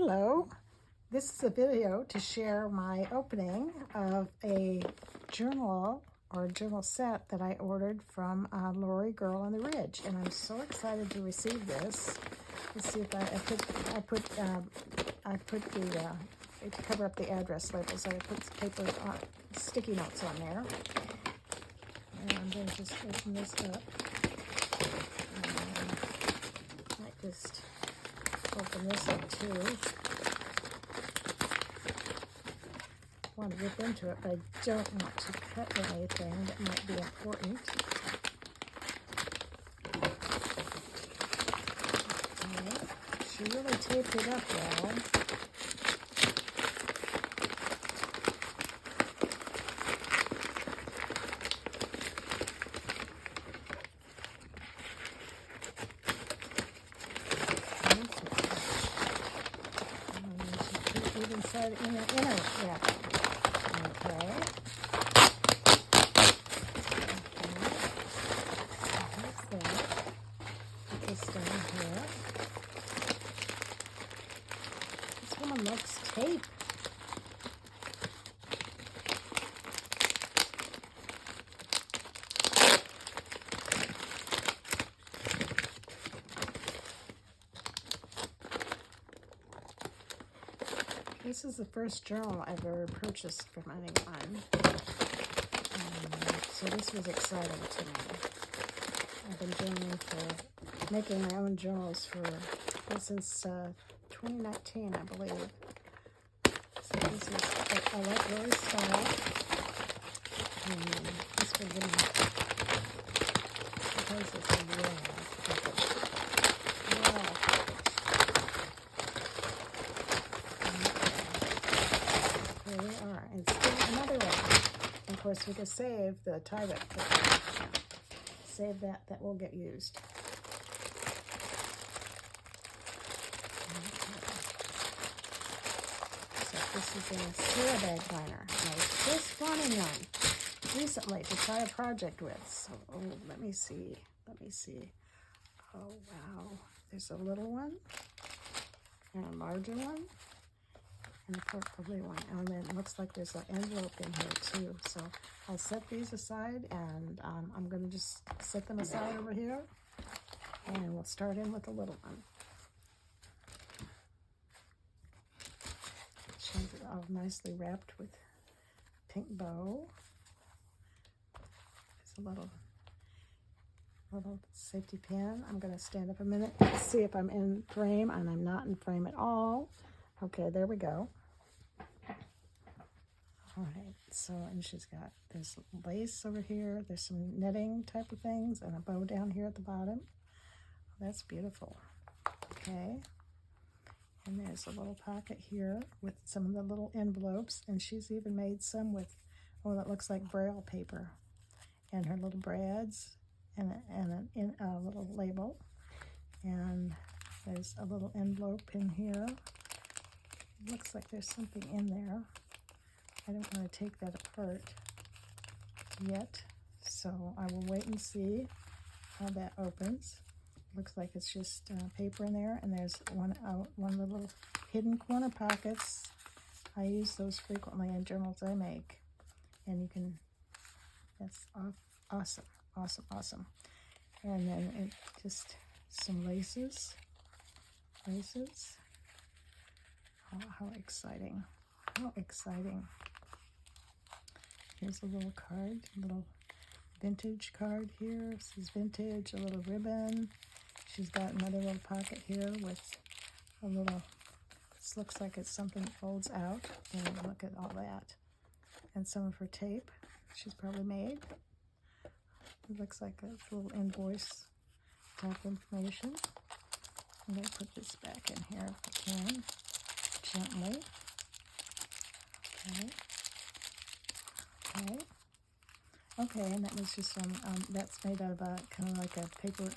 Hello, this is a video to share my opening of a journal or journal set that I ordered from Laurie Girl on the Ridge, and I'm so excited to receive this. Let's see if I put the to cover up the address labels. I put paper sticky notes on there, and I'm going to just open this up. I might just open this up too. I want to rip into it, but I don't want to cut anything that might be important. Okay. She really taped it up well. Inside in the inner wrap. Okay. So here's that. Put this down here. This one looks tape. This is the first journal I've ever purchased from anyone, so this was exciting to me. I've been making my own journals since 2019, I believe. So this is, I like Laurie's style, and this will give me, because it's really Here we are, and still another one. Of course, we can save the tie wrap. Save that will get used. So this is a Sarah bag liner. I was just wanting one recently to try a project with. So let me see. Oh wow, there's a little one and a larger one. And a purpley one, and then it looks like there's an envelope in here too. So I'll set these aside, and I'm going to just set them aside over here, and we'll start in with the little one. She's all nicely wrapped with pink bow. There's a little safety pin. I'm going to stand up a minute to see if I'm in frame, and I'm not in frame at all. Okay, there we go. All right, so, and there's lace over here, there's some knitting type of things, and a bow down here at the bottom. That's beautiful. Okay, and there's a little pocket here with some of the little envelopes, and she's even made some with, that looks like Braille paper, and her little brads, and a little label, and there's a little envelope in here. Looks like there's something in there. I don't want to take that apart yet, so I will wait and see how that opens. Looks like it's just paper in there, and there's one little hidden corner pockets. I use those frequently in journals I make, and you can, that's awesome. And then it just some laces. Oh, how exciting. Here's a little card, a little vintage card here. This is vintage, a little ribbon. She's got another little pocket here with a little, this looks like it's something that folds out. And look at all that. And some of her tape she's probably made. It looks like a little invoice type information. I'm going to put this back in here if I can, gently. Okay, and that was just that's made out of a kind of like a paper,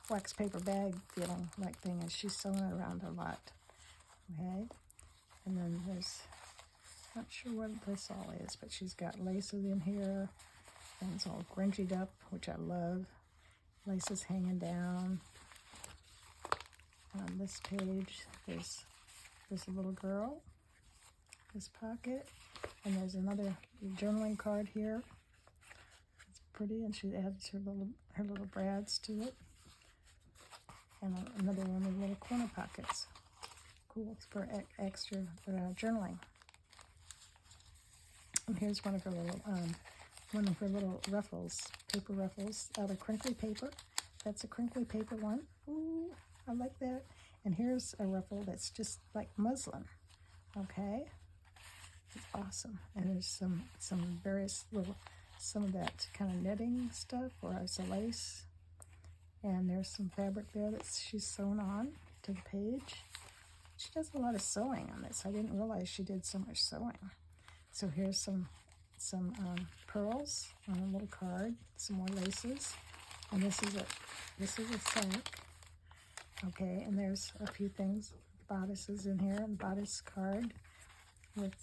wax paper bag feeling like thing, and she's sewing it around a lot. Okay, and then there's, not sure what this all is, but she's got laces in here, and it's all grungied up, which I love. Laces hanging down. On this page, there's There's a little girl, this pocket, and there's another journaling card here. It's pretty, and she adds her little brads to it. And another one with little corner pockets. Cool, it's for extra journaling. And here's one of her little ruffles, paper ruffles out of crinkly paper. That's a crinkly paper one. Ooh, I like that. And here's a ruffle that's just like muslin. Okay, it's awesome. And there's some various some of that kind of knitting stuff, or it's a lace. And there's some fabric there that she's sewn on to the page. She does a lot of sewing on this. I didn't realize she did so much sewing. So here's some pearls on a little card, some more laces, and this is a sack. Okay, and there's a few things, bodices in here, and bodice card with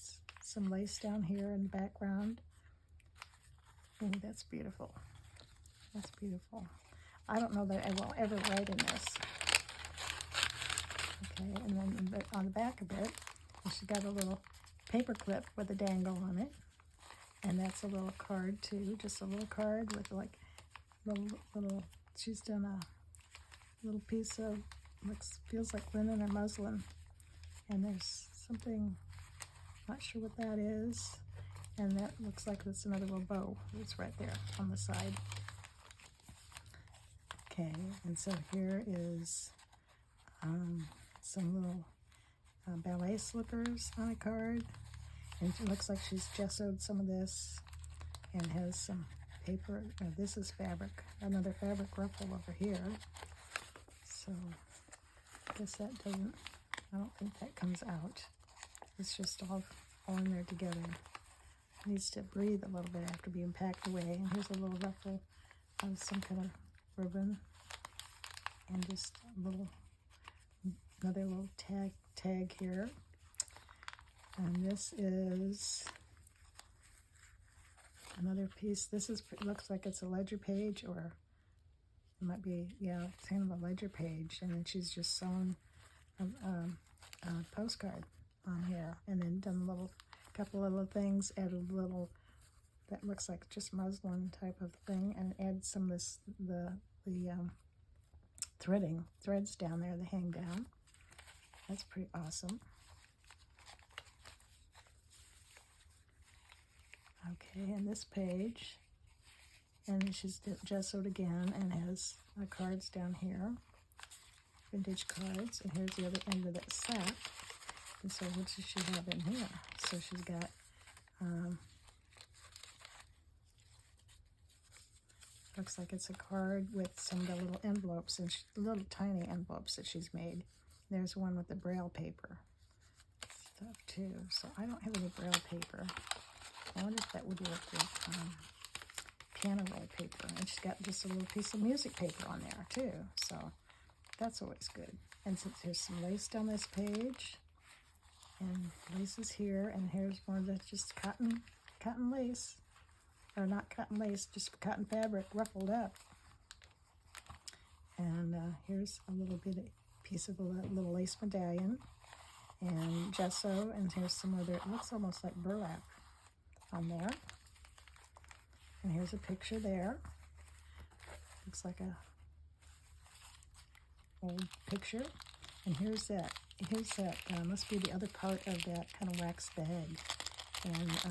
some lace down here in the background. Oh, that's beautiful. That's beautiful. I don't know that I will ever write in this. Okay, and then on the back of it, she's got a little paper clip with a dangle on it. And that's a little card too, just a little card with like little she's done a little piece of, feels like linen or muslin. And there's something, not sure what that is. And that looks like it's another little bow. It's right there on the side. Okay, and so here is some little ballet slippers on a card. And it looks like she's gessoed some of this and has some paper. This is fabric, another fabric ruffle over here. So I guess that doesn't, I don't think that comes out. It's just all in there together. It needs to breathe a little bit after being packed away. And here's a little ruffle of some kind of ribbon. And just another little tag here. And this is another piece. This looks like it's a ledger page, or it might be, yeah, it's kind of a ledger page. And then she's just sewn a postcard on here, and then done couple little things, added a little, that looks like just muslin type of thing, and add some of the threads down there that hang down. That's pretty awesome. Okay, and this page, and she's gessoed again and has cards down here, vintage cards, and here's the other end of that sack. And so what does she have in here? So she's got looks like it's a card with some of the little envelopes, and little tiny envelopes that she's made. There's one with the braille paper stuff too. So I don't have any braille paper. I wonder if that would work with piano roll paper. And she's got just a little piece of music paper on there too. So that's always good. And since there's some lace down this page, and lace is here, and here's more of the just cotton lace. Or not cotton lace, just cotton fabric ruffled up. And here's a little piece of a little lace medallion and gesso, and here's some other, it looks almost like burlap on there. And here's a picture there. Looks like a old picture. And here's that must be the other part of that kind of wax bag. And I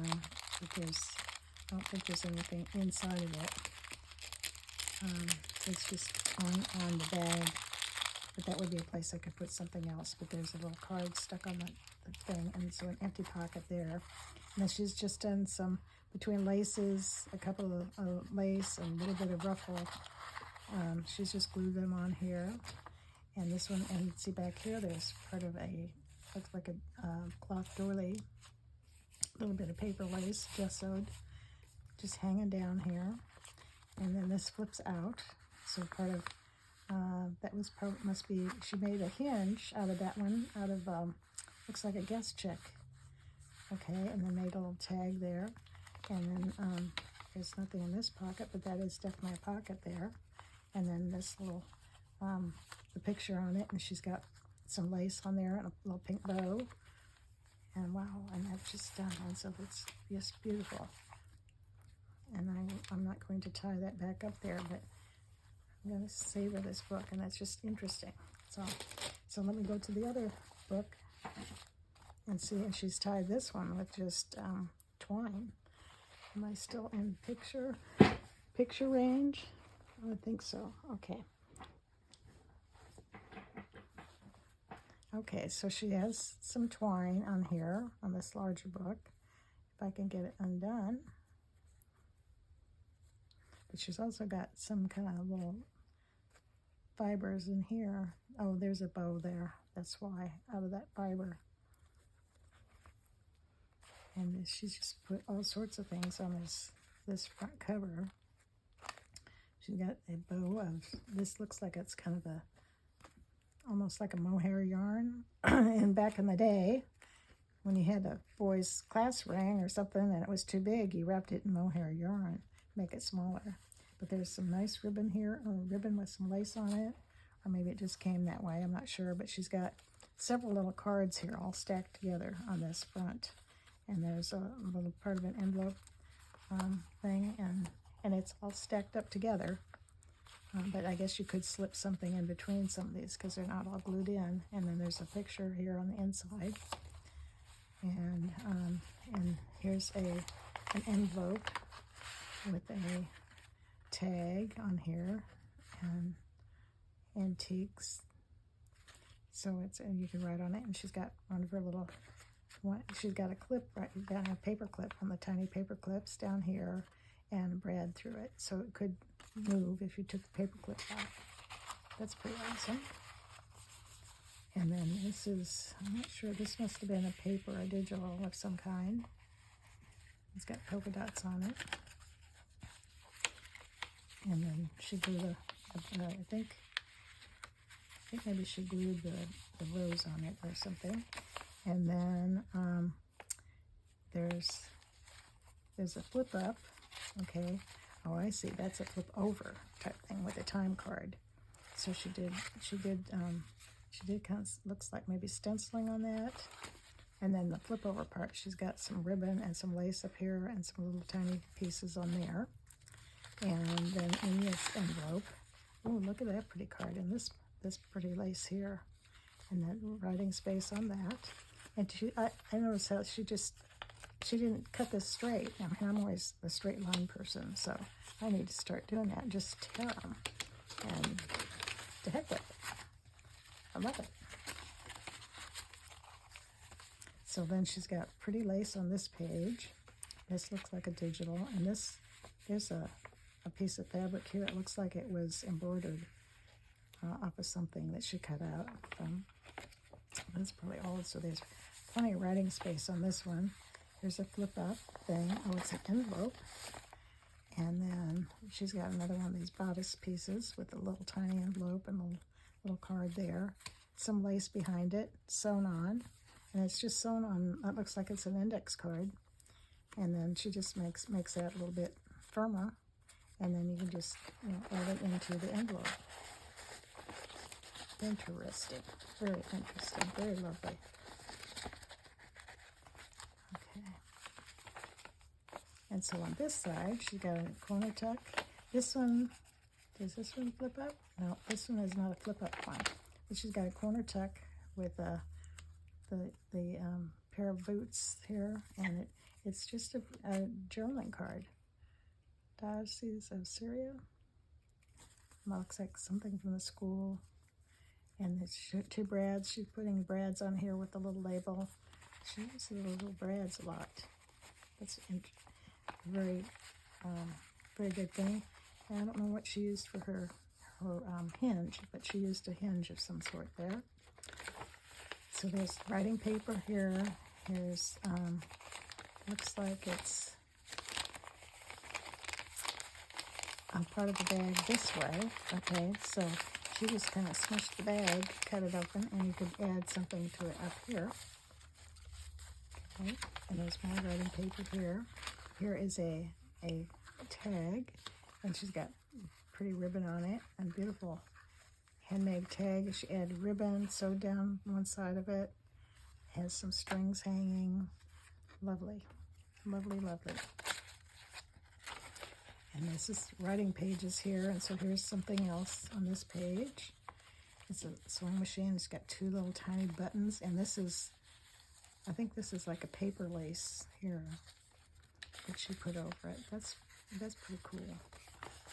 don't think there's anything inside of it. It's just on the bag, but that would be a place I could put something else. But there's a little card stuck on the thing, and so an empty pocket there. And then she's just done some, between laces, a couple of lace and a little bit of ruffle. She's just glued them on here. And this one, and see back here, there's part of looks like a cloth doily. A little bit of paper lace, gessoed, just hanging down here. And then this flips out. So part of, must be, she made a hinge out of that one, looks like a guest check. Okay, and then made a little tag there. And then there's nothing in this pocket, but that is definitely a pocket there. And then this little, the picture on it, and she's got some lace on there and a little pink bow. And wow, and that's just done, and so it's just beautiful. And I'm not going to tie that back up there, but I'm going to savor this book, and that's just interesting. So let me go to the other book and see if she's tied this one with just twine. Am I still in picture range? I think so. Okay. Okay, so she has some twine on here on this larger book. If I can get it undone. But she's also got some kind of little fibers in here. Oh, there's a bow there. That's why, out of that fiber. And she's just put all sorts of things on this front cover. She's got a bow of, this looks like it's kind of almost like a mohair yarn. And back in the day, when you had a boy's class ring or something and it was too big, you wrapped it in mohair yarn, make it smaller. But there's some nice ribbon here, or ribbon with some lace on it, or maybe it just came that way, I'm not sure. But she's got several little cards here all stacked together on this front. And there's a little part of an envelope thing, and it's all stacked up together. But I guess you could slip something in between some of these because they're not all glued in. And then there's a picture here on the inside. And here's an envelope with a tag on here, and antiques. So and you can write on it. And she's got one of her little. She's got a clip, right? You've got a paper clip on the tiny paper clips down here, and a brad through it, so it could move if you took the paper clip off. That's pretty awesome. And then this is, I'm not sure, this must have been a paper, a digital of some kind. It's got polka dots on it. And then she glued I think maybe she glued the rose on it or something. And then there's a flip up, okay. Oh, I see. That's a flip over type thing with a time card. So she did kind of, looks like maybe stenciling on that. And then the flip over part, she's got some ribbon and some lace up here and some little tiny pieces on there. And then in this envelope, oh, look at that pretty card, and this pretty lace here, and that writing space on that. And I noticed how she didn't cut this straight. I mean, I'm always a straight line person, so I need to start doing that. Just tear them, and to heck with it. I love it. So then she's got pretty lace on this page. This looks like a digital, and there's a piece of fabric here. It looks like it was embroidered off of something that she cut out from. That's probably old, so there's plenty of writing space on this one. There's a flip up thing. Oh, it's an envelope. And then she's got another one of these bodice pieces with a little tiny envelope and a little card there. Some lace behind it, sewn on. And it's just sewn on, that looks like it's an index card. And then she just makes that a little bit firmer. And then you can just add it into the envelope. Interesting. Very interesting. Very lovely. Okay. And so on this side, she got a corner tuck. This one, does this one flip up? No, this one is not a flip up one. But she's got a corner tuck with the pair of boots here, and it's just a journaling card. Diocese of Syria. Looks like something from the school. And it's two brads. She's putting brads on here with a little label. She uses little brads a lot. That's very good thing. And I don't know what she used for her hinge, but she used a hinge of some sort there. So there's writing paper here. Here's, looks like it's part of the bag this way. Okay, so she just kind of smushed the bag, cut it open, and you could add something to it up here. Okay, and there's my writing paper here. Here is a tag, and she's got pretty ribbon on it and beautiful handmade tag. She added ribbon sewed down one side of it. Has some strings hanging. Lovely, lovely, lovely. And this is writing pages here, and so here's something else on this page. It's a sewing machine. It's got two little tiny buttons, and this is, I think this is like a paper lace here that she put over it. That's pretty cool.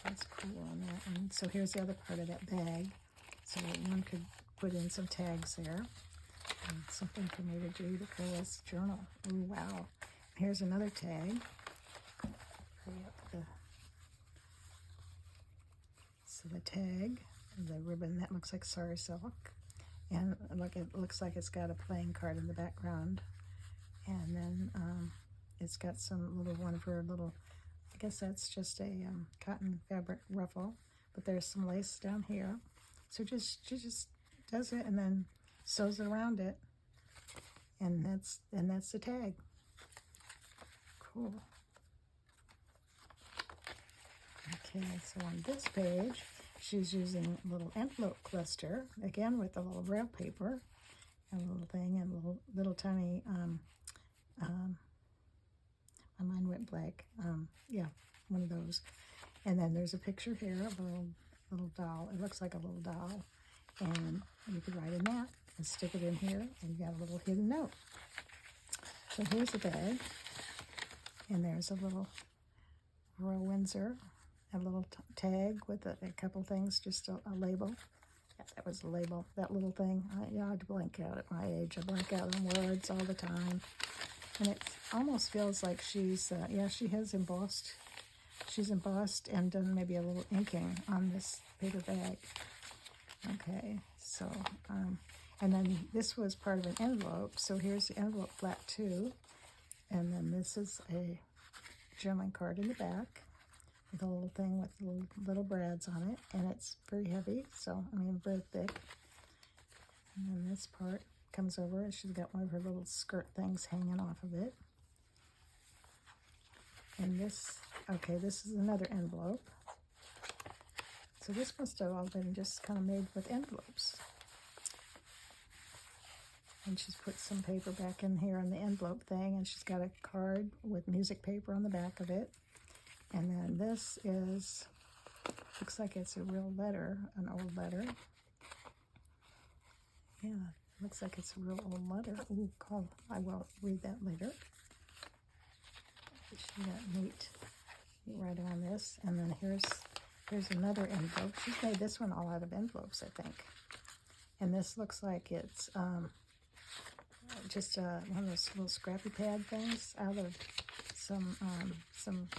That's cool on that. And so here's the other part of that bag. So one could put in some tags there. And something for me to do to go as a journal. Oh, wow. Here's another tag. Hurry up so the tag, the ribbon, that looks like sari silk. And look, it looks like it's got a playing card in the background. And then it's got some little, one of her little, I guess that's just a cotton fabric ruffle. But there's some lace down here. So she just does it and then sews it around it. And that's the tag. Cool. Okay, so on this page, she's using a little envelope cluster, again with a little braille paper, and a little thing, and little tiny, my mind went blank, yeah, one of those. And then there's a picture here of a little doll. It looks like a little doll, and you could write in that and stick it in here, and you got a little hidden note. So here's a bag, and there's a little Royal Windsor, a little tag with a couple things, just a label. Yeah, that was a label, that little thing. Yeah, I'd blank out at my age. I blank out on words all the time. And it almost feels like she's, yeah, she has embossed. She's embossed and done maybe a little inking on this paper bag. Okay, so, and then this was part of an envelope. So here's the envelope flap too. And then this is a journaling card in the back with a little thing with little brads on it. And it's very heavy, so, I mean, very thick. And then this part comes over, and she's got one of her little skirt things hanging off of it. And this, okay, this is another envelope. So this must have all been just kind of made with envelopes. And she's put some paper back in here on the envelope thing, and she's got a card with music paper on the back of it. And then this is, looks like it's a real letter, an old letter. Yeah, looks like it's a real old letter. Ooh, cool. I will read that later. She got neat writing on this. And then here's another envelope. She's made this one all out of envelopes, I think. And this looks like it's just one of those little scrappy pad things out of some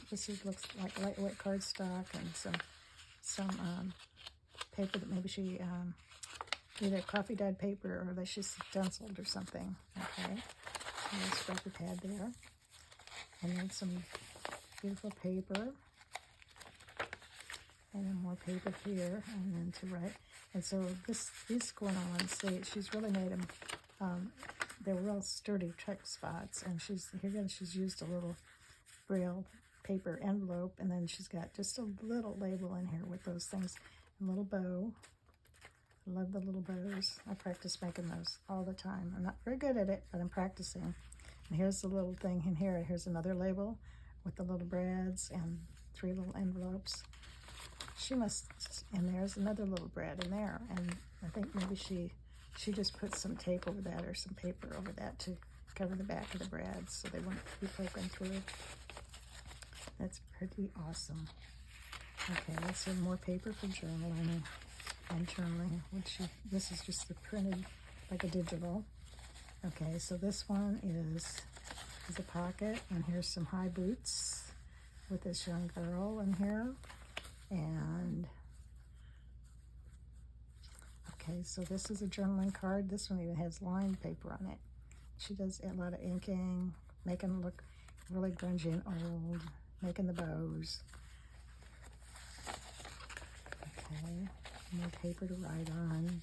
this looks like lightweight cardstock and some paper that maybe she either coffee dyed paper or that she stenciled or something. Okay, so there's scrappy pad there, and then some beautiful paper, and then more paper here, and then to write. And so these going on stage, she's really made them. They're real sturdy check spots, and she's used a little braille paper envelope, and then she's got just a little label in here with those things, a little bow. I love the little bows. I practice making those all the time. I'm not very good at it, but I'm practicing. And here's the little thing in here. Here's another label with the little brads and 3 little envelopes. She must, and there's another little brad in there, and I think maybe she just put some tape over that or some paper over that to cover the back of the brads so they wouldn't be poking through. That's pretty awesome. Okay, let's see more paper for journaling and journaling, this is just the printed, like a digital. Okay, so this one is a pocket, and here's some high boots with this young girl in here. And okay, so this is a journaling card. This one even has lined paper on it. She does a lot of inking, making it look really grungy and old, making the bows. Okay, more paper to write on.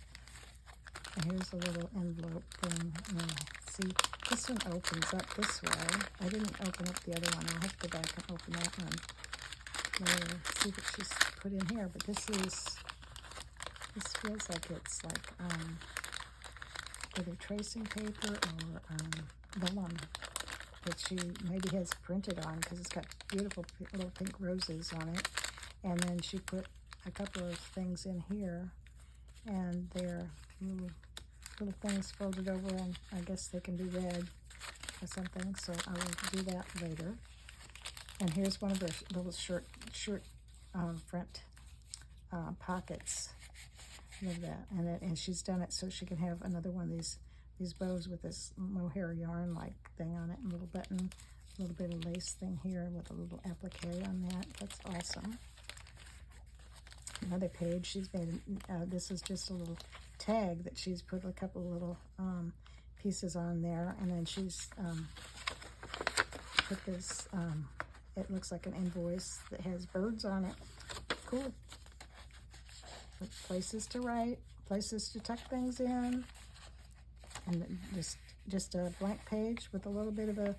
And here's a little envelope thing. See, this one opens up this way. I didn't open up the other one. I'll have to go back and open that one later. See what she's put in here. But this is This feels like it's like either tracing paper or vellum that she maybe has printed on, because it's got beautiful little pink roses on it. And then she put a couple of things in here, and they're little things folded over, and I guess they can be read or something, so I will do that later. And here's one of her little shirt front pockets. Love that. And she's done it so she can have another one of these bows with this mohair yarn like thing on it, and a little button, a little bit of lace thing here with a little applique on that. That's awesome. Another page, she's made, this is just a little tag that she's put a couple little pieces on there, and then she's put this, it looks like an invoice that has birds on it. Cool. With places to write, places to tuck things in, and just a blank page with a little bit of a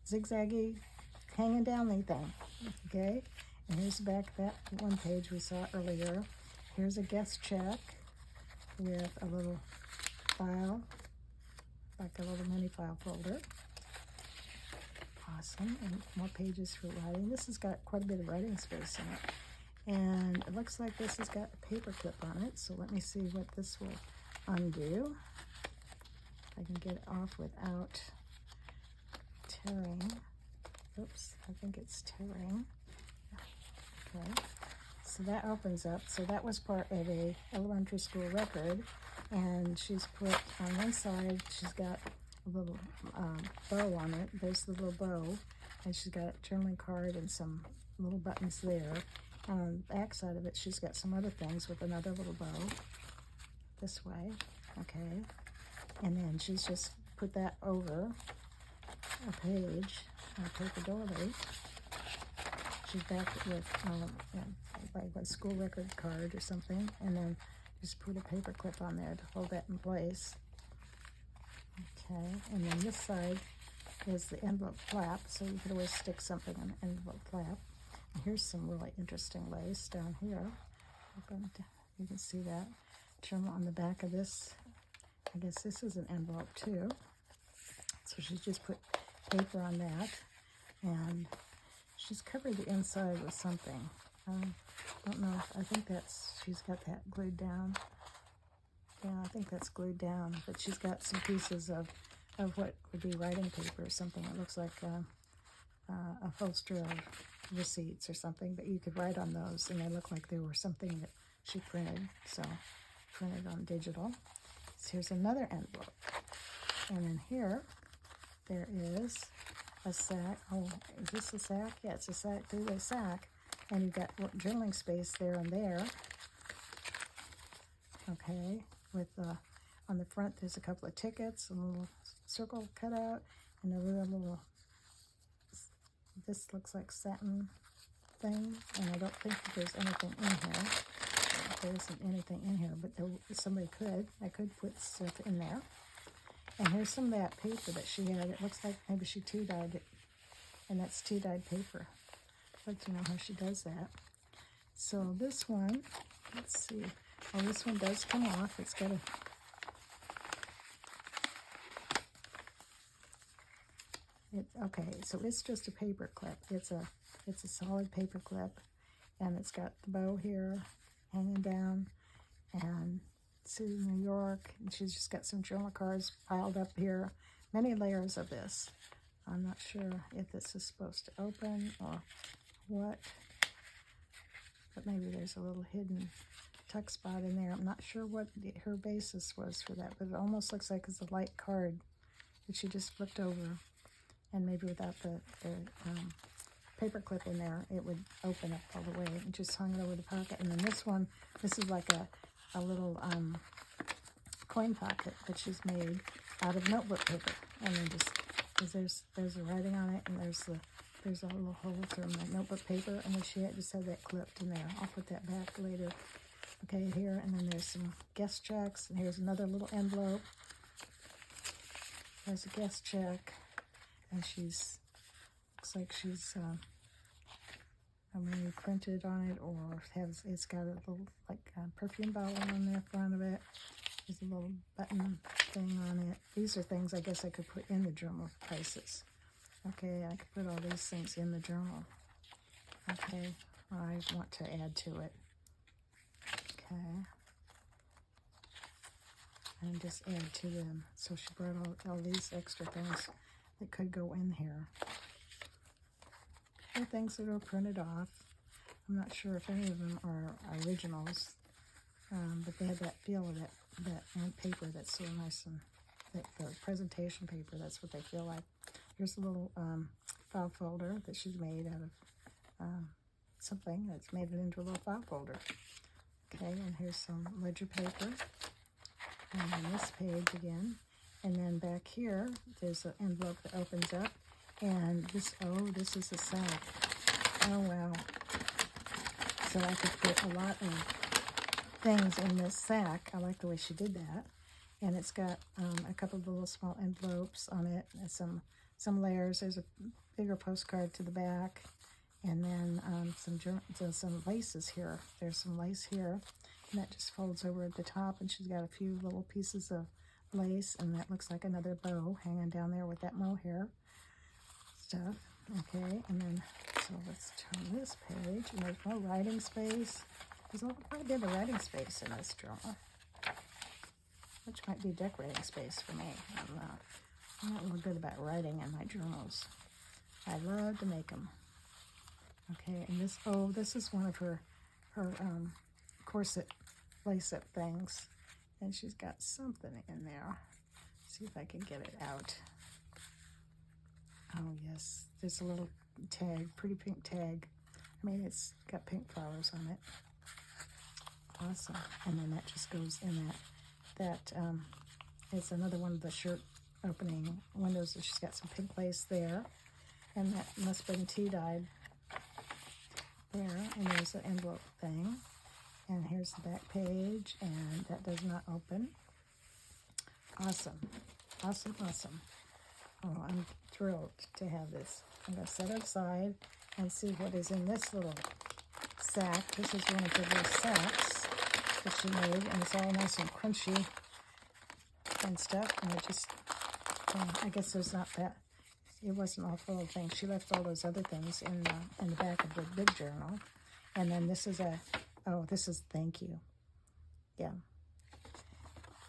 zigzaggy hanging down thing. Okay, and here's the back of that one page we saw earlier. Here's a guest check with a little file, like a little mini file folder. Awesome. And more pages for writing. This has got quite a bit of writing space in it. And it looks like this has got a paper clip on it, so let me see what this will undo. If I can get it off without tearing. Oops, I think it's tearing. Okay, so that opens up. So that was part of a elementary school record, and she's put on one side, she's got a little bow on it. There's the little bow, and she's got a journaling card and some little buttons there. And on the back side of it, she's got some other things with another little bow this way. Okay, and then she's just put that over a page on a paper doily. She's backed it with like a school record card or something, and then just put a paper clip on there to hold that in place. Okay, and then this side is the envelope flap, so you could always stick something on the envelope flap. And here's some really interesting lace down here. You can see that trim on the back of this. I guess this is an envelope too. So she's just put paper on that, and she's covered the inside with something. I don't know. I think she's got that glued down. Yeah, I think that's glued down, but she's got some pieces of what would be writing paper or something. It looks like a holster of receipts or something, but you could write on those, and they look like they were something that she printed, so printed on digital. So here's another envelope, and in here there is a sack. Oh, is this a sack? Yeah, it's a sack, three-way sack, and you've got journaling space there and there. Okay, with on the front there's a couple of tickets, a little circle cut out, and a little, this looks like satin thing, and I don't think that there's anything in here. There isn't anything in here, but I could put stuff in there. And here's some of that paper that she had. It looks like maybe she tea-dyed it, and that's tea-dyed paper. I'd like to know how she does that. So this one, let's see. Oh, this one does come off. It's got a... Okay, so it's just a paper clip. It's a solid paper clip, and it's got the bow here hanging down, and City of New York, and she's just got some journal cards piled up here. Many layers of this. I'm not sure if this is supposed to open or what, but maybe there's a little hidden tuck spot in there. I'm not sure what her basis was for that, but it almost looks like it's a light card that she just flipped over, and maybe without the paper clip in there, it would open up all the way, and just hung it over the pocket. And then this one, this is like a little coin pocket that she's made out of notebook paper, and then just, because there's the writing on it, and there's a little hole through my notebook paper, and then she just had that clipped in there. I'll put that back later. Okay, here, and then there's some guest checks, and here's another little envelope. There's a guest check, and looks like she's maybe printed on it, or it's got a little like perfume bottle on the front of it. There's a little button thing on it. These are things I guess I could put in the journal places. Okay, I could put all these things in the journal. Okay, I want to add to it. Okay. And just add to them. So she brought all these extra things that could go in here. The things that are printed off. I'm not sure if any of them are originals, but they had that feel of that paper that's so nice, and the presentation paper, that's what they feel like. Here's a little file folder that she's made out of something that's made it into a little file folder. Okay, and here's some ledger paper. And then this page again. And then back here, there's an envelope that opens up. And this is a sack. Oh, wow. So I could put a lot of things in this sack. I like the way she did that. And it's got a couple of little small envelopes on it, and some layers. There's a bigger postcard to the back. And then some laces here. There's some lace here. And that just folds over at the top, and she's got a few little pieces of lace, and that looks like another bow hanging down there with that mohair stuff. Okay, and then, so let's turn this page, and there's more writing space. There's quite a bit of writing space in this journal, which might be decorating space for me. I'm not real good about writing in my journals. I love to make them. Okay, and this is one of her corset lace-up things, and she's got something in there. See if I can get it out. Oh yes, there's a little tag, pretty pink tag. I mean, it's got pink flowers on it. Awesome. And then that just goes in that it's another one of the shirt opening windows. She's got some pink lace there, and that must have been tea-dyed there. And there's the envelope thing. And here's the back page, and that does not open. Awesome. Awesome, awesome. Oh, I'm thrilled to have this. I'm going to set it aside and see what is in this little sack. This is one of the little sacks that she made, and it's all nice and crunchy and stuff. And it just, I guess there's not that, it wasn't all full of things. She left all those other things in the back of the big journal. And then this is this is thank you. Yeah.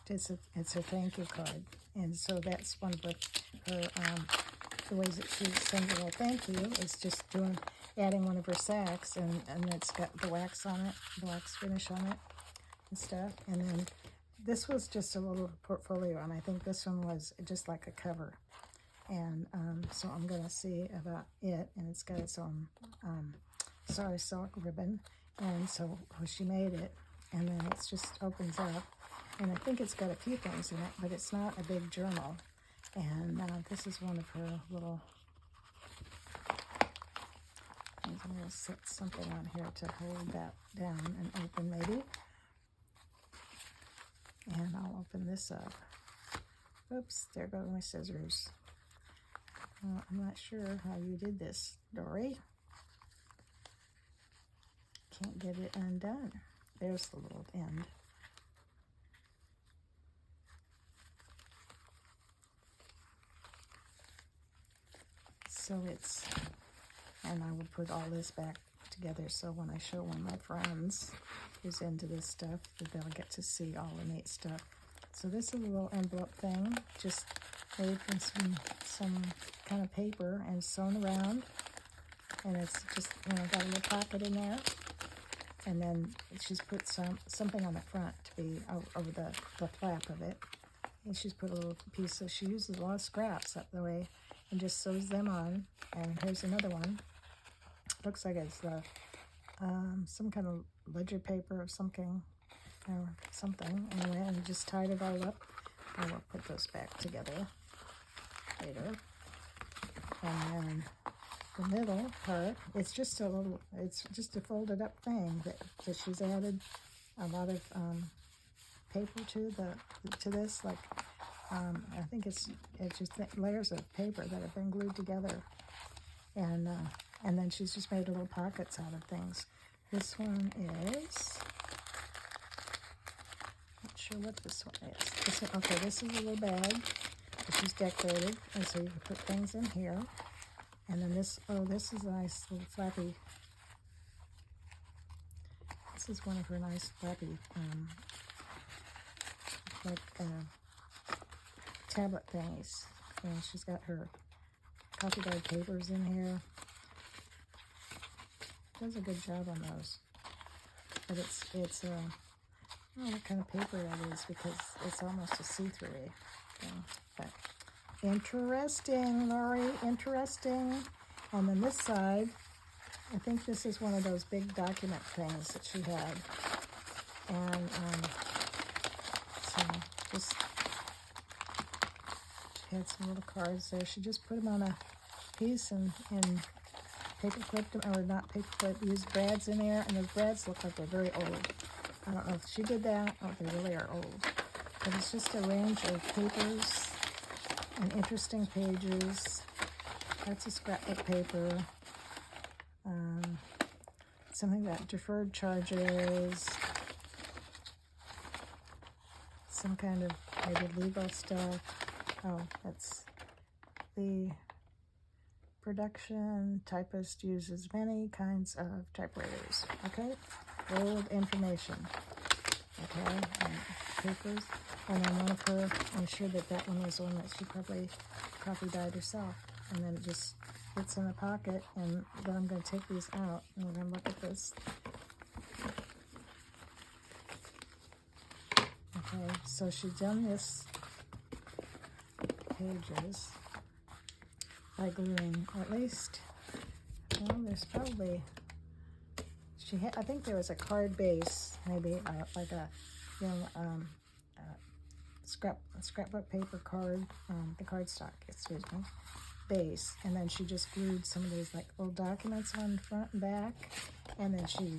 It's a thank you card. And so that's one of the ways that she sends a little thank you is just adding one of her sacks, and it's got the wax on it, the wax finish on it and stuff. And then this was just a little portfolio, and I think this one was just like a cover. And so I'm going to see about it, and it's got its own sorry silk ribbon. And so she made it, and then it just opens up, and I think it's got a few things in it, but it's not a big journal. And this is one of her little things. I'm going to set something on here to hold that down and open maybe. And I'll open this up. Oops, there go my scissors. I'm not sure how you did this, Laurie. Can't get it undone. There's the little end. So and I will put all this back together so when I show one of my friends who's into this stuff, that they'll get to see all the neat stuff. So this is a little envelope thing, just made from some kind of paper and sewn around. And it's just, got a little pocket in there. And then she's put something on the front to be over the flap of it. And she's put a little piece, so she uses a lot of scraps up the way and just sews them on. And here's another one. Looks like it's some kind of ledger paper or something. Anyway, and just tied it all up. I will put those back together later. And then the middle part, it's just a folded up thing that she's added a lot of paper to this. Like I think it's just layers of paper that have been glued together. And And then she's just made little pockets out of things. This one is, not sure what this one is. Okay, this is a little bag that she's decorated, and so you can put things in here. And then this, this is a nice little flappy. This is one of her nice flappy, tablet thingies. And she's got her coffee dyed papers in here. Does a good job on those. But it's I don't know what kind of paper that is because it's almost a see-through thing. But interesting, Laurie, interesting. And then this side, I think this is one of those big document things that she had. And so just, she had some little cards there. She just put them on a piece and paper clipped them, or not paper clip, used brads in there, and those brads look like they're very old. I don't know if she did that or if they really are old. But it's just a range of papers and interesting pages. That's a scrapbook paper. Something about deferred charges. Some kind of maybe legal stuff. Oh, that's the production typist uses many kinds of typewriters. Okay, old information. Okay, and papers. And then one of her, I'm sure that one was one that she probably coffee dyed herself. And then it just fits in the pocket. And then I'm going to take these out and we're going to look at this. Okay, so she's done this pages by gluing, or at least, well, there's probably, I think there was a card base, maybe like a, you know, scrapbook paper card, the cardstock, excuse me, base, and then she just glued some of these like little documents on front and back, and then she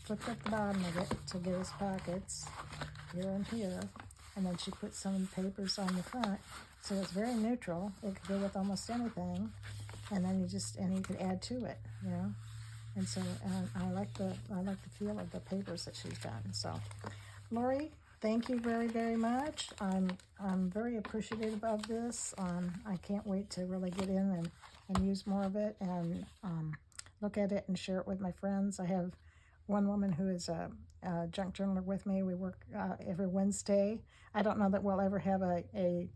flipped up the bottom of it to give us pockets here and here, and then she put some papers on the front, so it's very neutral. It could go with almost anything, and then you could add to it, you know. And so I like the feel of the papers that she's done. So, Laurie, thank you very, very much. I'm very appreciative of this. I can't wait to really get in and use more of it and look at it and share it with my friends. I have one woman who is a junk journaler with me. We work every Wednesday. I don't know that we'll ever have a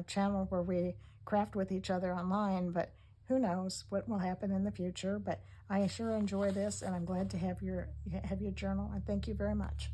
channel where we craft with each other online, but who knows what will happen in the future. But I sure enjoy this, and I'm glad to have your journal, and thank you very much.